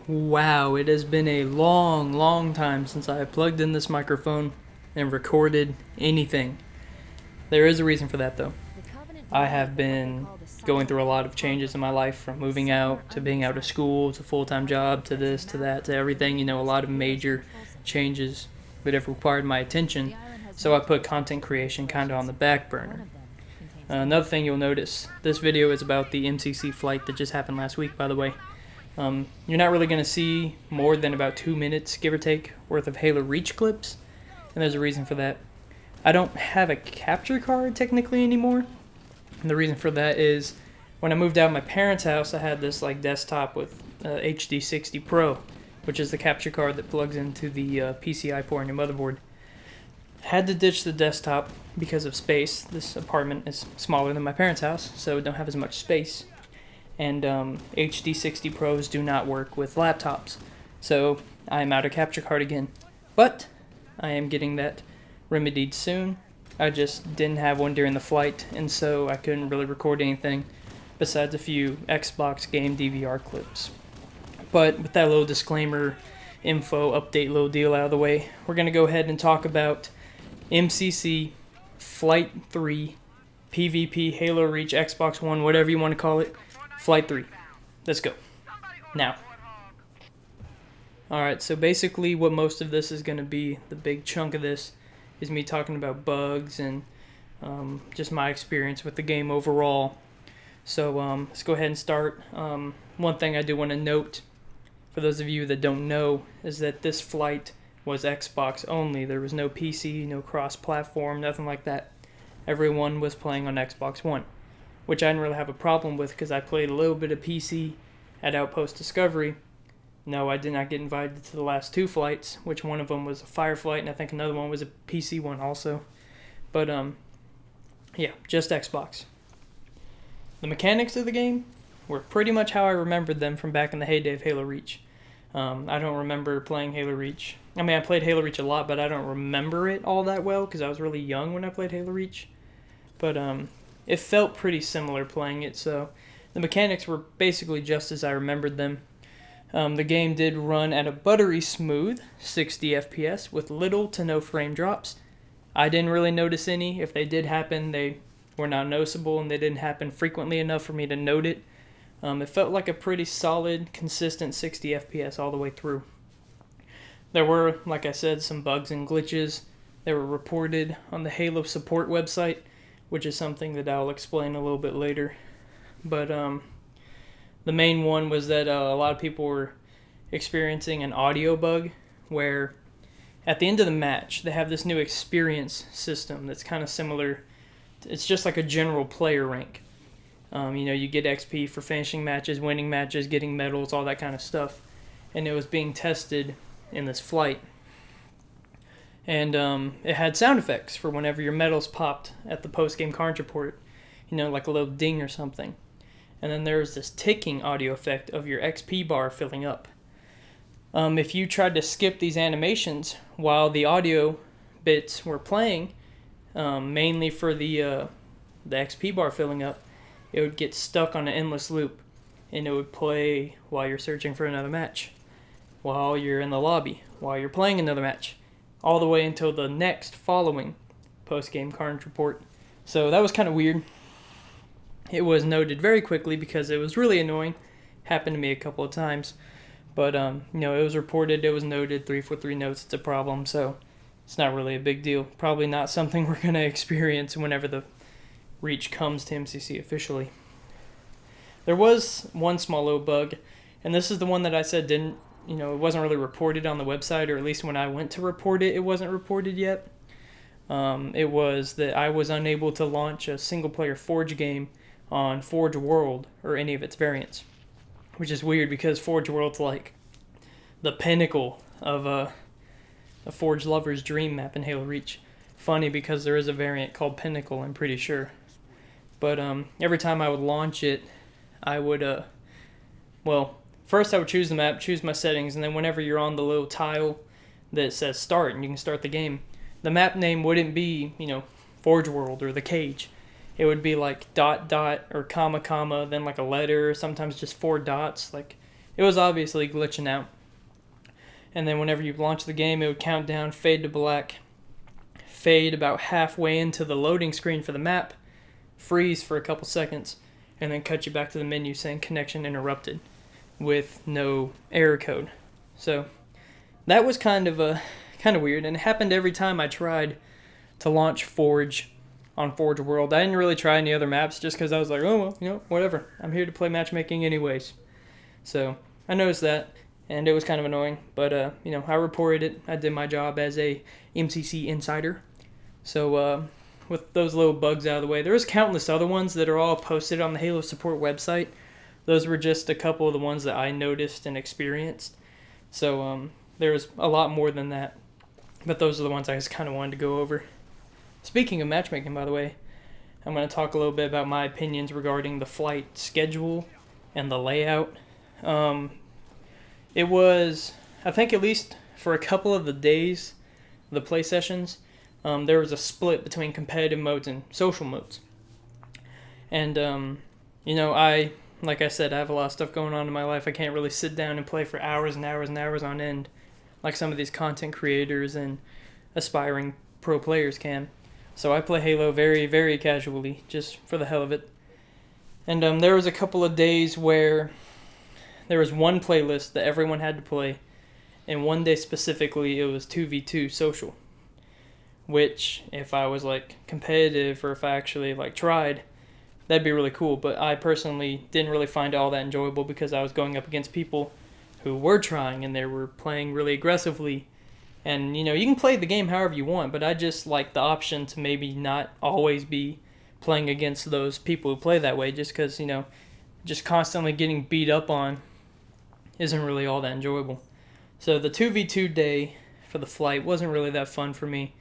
Wow, it has been a long, long time since I have plugged in this microphone and recorded anything. There is a reason for that though. I have been going through a lot of changes in my life, from moving out to being out of school to full-time job to this to that to everything, a lot of major changes that have required my attention. So I put content creation kind of on the back burner. Another thing you'll notice, this video is about the MCC flight that just happened last week, by the way. You're not really going to see more than about 2 minutes, give or take, worth of Halo Reach clips, and there's a reason for that. I don't have a capture card technically anymore, and the reason for that is when I moved out of my parents' house, I had this desktop with HD60 Pro, which is the capture card that plugs into the PCI port on your motherboard. Had to ditch the desktop because of space. This apartment is smaller than my parents' house, so it don't have as much space. And HD60 Pros do not work with laptops, so I'm out of capture card again. But I am getting that remedied soon. I just didn't have one during the flight, and so I couldn't really record anything besides a few Xbox game DVR clips. But with that little disclaimer, info, update little deal out of the way, we're going to go ahead and talk about MCC Flight 3 PvP Halo Reach Xbox One, whatever you want to call it. Flight 3. Let's go. Now. Alright, so basically what most of this is going to be, the big chunk of this, is me talking about bugs and just my experience with the game overall. So let's go ahead and start. One thing I do want to note, for those of you that don't know, is that this flight was Xbox only. There was no PC, no cross-platform, nothing like that. Everyone was playing on Xbox One, which I didn't really have a problem with because I played a little bit of PC at Outpost Discovery. No, I did not get invited to the last two flights, which one of them was a fire flight, and I think another one was a PC one also. But, yeah, just Xbox. The mechanics of the game were pretty much how I remembered them from back in the heyday of Halo Reach. I don't remember playing Halo Reach. I mean, I played Halo Reach a lot, but I don't remember it all that well because I was really young when I played Halo Reach. But, it felt pretty similar playing it, so the mechanics were basically just as I remembered them. The game did run at a buttery smooth 60 FPS with little to no frame drops. I didn't really notice any. If they did happen, they were not noticeable, and they didn't happen frequently enough for me to note it. It felt like a pretty solid, consistent 60 FPS all the way through. There were, like I said, some bugs and glitches that were reported on the Halo support website, which is something that I'll explain a little bit later. But the main one was that a lot of people were experiencing an audio bug where at the end of the match, they have this new experience system that's kind of similar. It's just like a general player rank. You get XP for finishing matches, winning matches, getting medals, all that kind of stuff. And it was being tested in this flight. And it had sound effects for whenever your medals popped at the post-game card report, like a little ding or something. And then there was this ticking audio effect of your XP bar filling up. If you tried to skip these animations while the audio bits were playing, mainly for the XP bar filling up, it would get stuck on an endless loop, and it would play while you're searching for another match, while you're in the lobby, while you're playing another match, all the way until the next following post-game carnage report. So that was kind of weird. It was noted very quickly because it was really annoying. Happened to me a couple of times. But, it was reported, it was noted, 343 notes, it's a problem, so it's not really a big deal. Probably not something we're going to experience whenever the Reach comes to MCC officially. There was one small little bug, and this is the one that I said didn't, it wasn't really reported on the website, or at least when I went to report it, it wasn't reported yet. It was that I was unable to launch a single-player Forge game on Forge World, or any of its variants. Which is weird, because Forge World's like the pinnacle of a Forge lover's dream map in Halo Reach. Funny, because there is a variant called Pinnacle, I'm pretty sure. But every time I would launch it, I would, first I would choose the map, choose my settings, and then whenever you're on the little tile that says start, and you can start the game, the map name wouldn't be, Forge World or The Cage. It would be like ... or comma, then like a letter, or sometimes just 4 dots, like it was obviously glitching out. And then whenever you launch the game, it would count down, fade to black, fade about halfway into the loading screen for the map, freeze for a couple seconds, and then cut you back to the menu saying connection interrupted with no error code. So that was kind of weird, and it happened every time I tried to launch Forge on Forge World. I didn't really try any other maps just because I was like, oh well, whatever. I'm here to play matchmaking anyways. So I noticed that, and it was kind of annoying, but I reported it. I did my job as a MCC insider. So with those little bugs out of the way, there's countless other ones that are all posted on the Halo support website. Those were just a couple of the ones that I noticed and experienced. So there was a lot more than that, but those are the ones I just kind of wanted to go over. Speaking of matchmaking, by the way, I'm going to talk a little bit about my opinions regarding the flight schedule and the layout. It was, I think at least for a couple of the days, the play sessions, there was a split between competitive modes and social modes. And, like I said, I have a lot of stuff going on in my life. I can't really sit down and play for hours and hours and hours on end like some of these content creators and aspiring pro players can. So I play Halo very, very casually, just for the hell of it. And there was a couple of days where there was one playlist that everyone had to play, and one day specifically it was 2v2 social, which if I was like competitive or if I actually like tried, that'd be really cool. But I personally didn't really find it all that enjoyable because I was going up against people who were trying and they were playing really aggressively. And, you can play the game however you want, but I just like the option to maybe not always be playing against those people who play that way, just because, just constantly getting beat up on isn't really all that enjoyable. So the 2v2 day for the flight wasn't really that fun for me.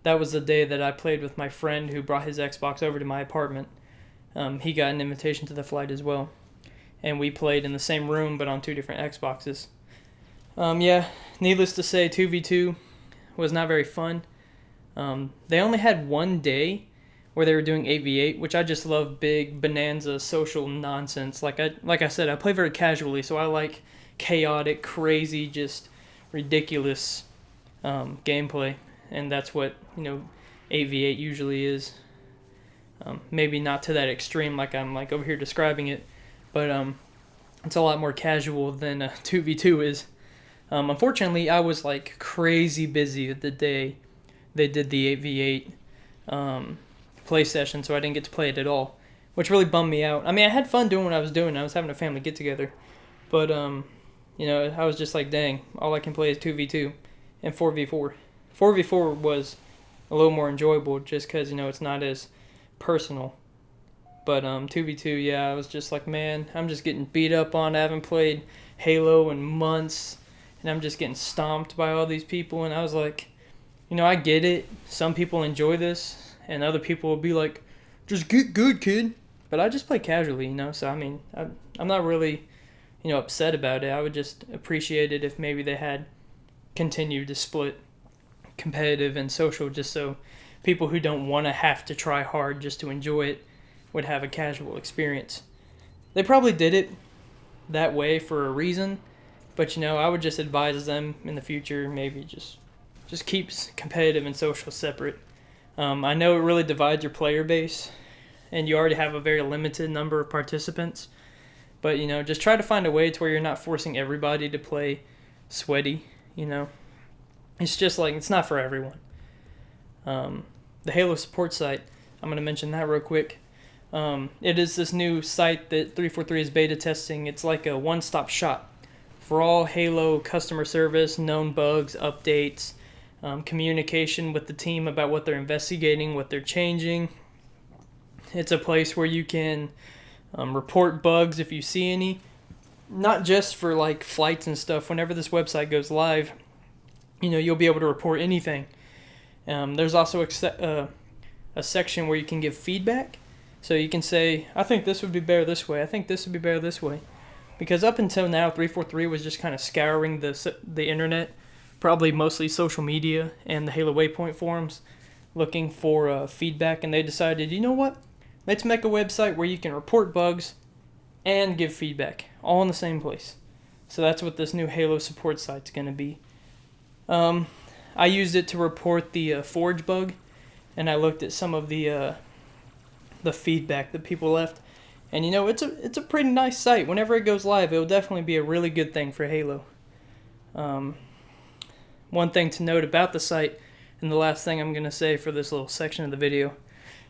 That was the day that I played with my friend who brought his Xbox over to my apartment. He got an invitation to the flight as well. And we played in the same room but on two different Xboxes. Needless to say, 2v2 was not very fun. They only had one day where they were doing 8v8, which I just love big bonanza social nonsense. Like I said, I play very casually, so I like chaotic, crazy, just ridiculous gameplay. And that's what, 8v8 usually is. Maybe not to that extreme like I'm like over here describing it, but it's a lot more casual than 2v2 is. Unfortunately, I was like crazy busy the day they did the 8v8 play session, so I didn't get to play it at all, which really bummed me out. I mean, I had fun doing what I was doing. I was having a family get together, but I was just like, dang, all I can play is 2v2 and 4v4. 4v4 was a little more enjoyable just because it's not as personal. But 2v2, yeah, I was just like, man, I'm just getting beat up on. I haven't played Halo in months, and I'm just getting stomped by all these people. And I was like, I get it. Some people enjoy this, and other people will be like, just get good, kid. But I just play casually, so I mean, I'm not really, upset about it. I would just appreciate it if maybe they had continued to split competitive and social, just so people who don't want to have to try hard just to enjoy it would have a casual experience. They probably did it that way for a reason, but I would just advise them in the future, maybe just keep competitive and social separate. I know it really divides your player base, and you already have a very limited number of participants, but just try to find a way to where you're not forcing everybody to play sweaty. It's just like, it's not for everyone. The Halo support site, I'm going to mention that real quick. It is this new site that 343 is beta testing. It's like a one-stop shop for all Halo customer service, known bugs, updates, communication with the team about what they're investigating, what they're changing. It's a place where you can report bugs if you see any. Not just for like flights and stuff. Whenever this website goes live, you'll be able to report anything. There's also a section where you can give feedback. So you can say, I think this would be better this way. I think this would be better this way. Because up until now, 343 was just kind of scouring the internet, probably mostly social media and the Halo Waypoint forums, looking for feedback. And they decided, you know what? Let's make a website where you can report bugs and give feedback, all in the same place. So that's what this new Halo support site's going to be. I used it to report the forge bug, and I looked at some of the feedback that people left. And you know, it's a pretty nice site. Whenever it goes live, it'll definitely be a really good thing for Halo. One thing to note about the site, and the last thing I'm going to say for this little section of the video,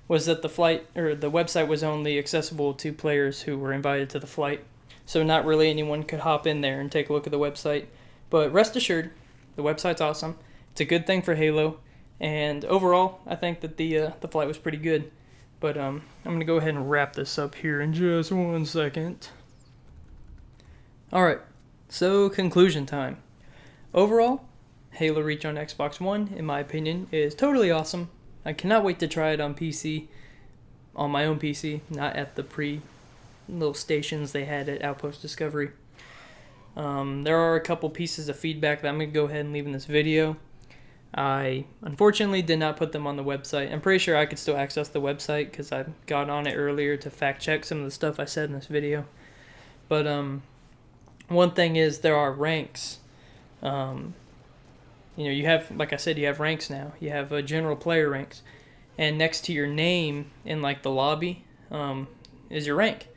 was that the website was only accessible to players who were invited to the flight. So not really anyone could hop in there and take a look at the website. But rest assured, the website's awesome. It's a good thing for Halo. And overall, I think that the flight was pretty good. But I'm going to go ahead and wrap this up here in just 1 second. Alright, so conclusion time. Overall, Halo Reach on Xbox One, in my opinion, is totally awesome. I cannot wait to try it on PC, on my own PC, not at the little stations they had at Outpost Discovery. There are a couple pieces of feedback that I'm going to go ahead and leave in this video. I unfortunately did not put them on the website. I'm pretty sure I could still access the website because I got on it earlier to fact check some of the stuff I said in this video. But one thing is there are ranks. You know, you have, like I said, you have ranks now. You have general player ranks. And next to your name in like the lobby is your rank.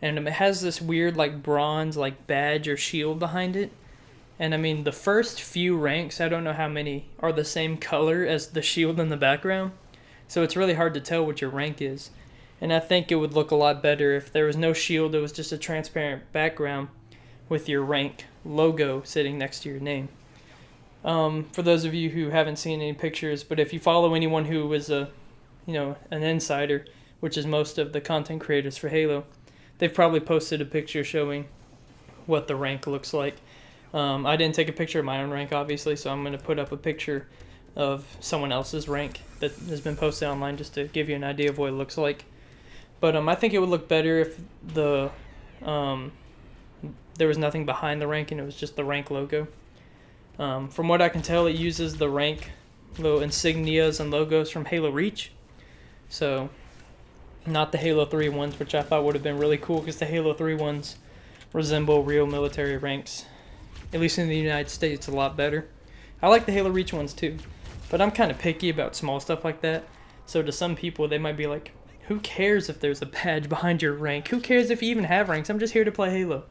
And it has this weird like bronze like badge or shield behind it. And I mean, the first few ranks, I don't know how many, are the same color as the shield in the background. So it's really hard to tell what your rank is. And I think it would look a lot better if there was no shield, it was just a transparent background with your rank logo sitting next to your name. For those of you who haven't seen any pictures, but if you follow anyone who is an insider, which is most of the content creators for Halo, they've probably posted a picture showing what the rank looks like. I didn't take a picture of my own rank, obviously, so I'm going to put up a picture of someone else's rank that has been posted online just to give you an idea of what it looks like. But I think it would look better if there was nothing behind the rank and it was just the rank logo. From what I can tell, it uses the rank little insignias and logos from Halo Reach. So, not the Halo 3 ones, which I thought would have been really cool because the Halo 3 ones resemble real military ranks. At least in the United States, a lot better. I like the Halo Reach ones too, but I'm kind of picky about small stuff like that. So to some people, they might be like, who cares if there's a badge behind your rank? Who cares if you even have ranks? I'm just here to play Halo.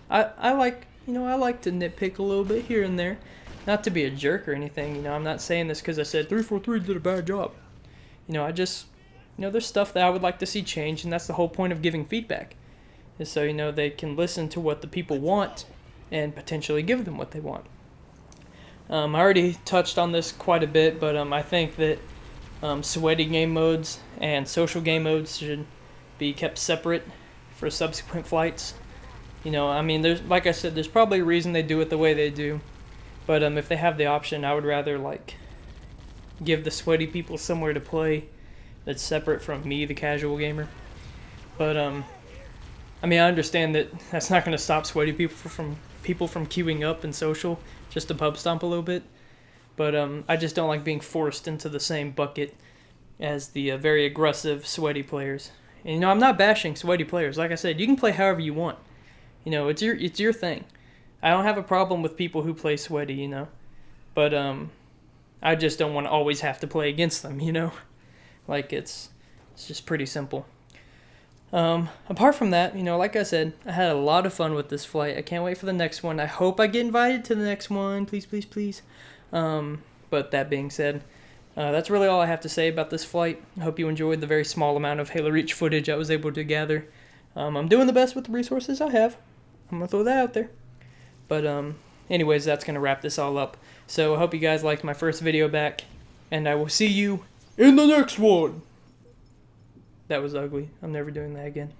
I like to nitpick a little bit here and there. Not to be a jerk or anything, you know, I'm not saying this because I said 343 did a bad job. You know, there's stuff that I would like to see change, and that's the whole point of giving feedback. Is so, you know, they can listen to what the people want and potentially give them what they want. I already touched on this quite a bit, but I think that sweaty game modes and social game modes should be kept separate for subsequent flights. You know, I mean, like I said, there's probably a reason they do it the way they do. But if they have the option, I would rather like give the sweaty people somewhere to play that's separate from me, the casual gamer. But I mean, I understand that that's not going to stop sweaty people from queuing up in social just to pub stomp a little bit. But I just don't like being forced into the same bucket as the very aggressive sweaty players. And you know, I'm not bashing sweaty players. Like I said, you can play however you want. You know, it's your thing. I don't have a problem with people who play sweaty, you know. But I just don't want to always have to play against them, you know. Like it's just pretty simple. Apart from that, you know, like I said, I had a lot of fun with this flight. I can't wait for the next one. I hope I get invited to the next one. Please, please, please. But that being said, that's really all I have to say about this flight. I hope you enjoyed the very small amount of Halo Reach footage I was able to gather. I'm doing the best with the resources I have. I'm going to throw that out there. But anyways, that's going to wrap this all up. So I hope you guys liked my first video back, and I will see you in the next one. That was ugly. I'm never doing that again.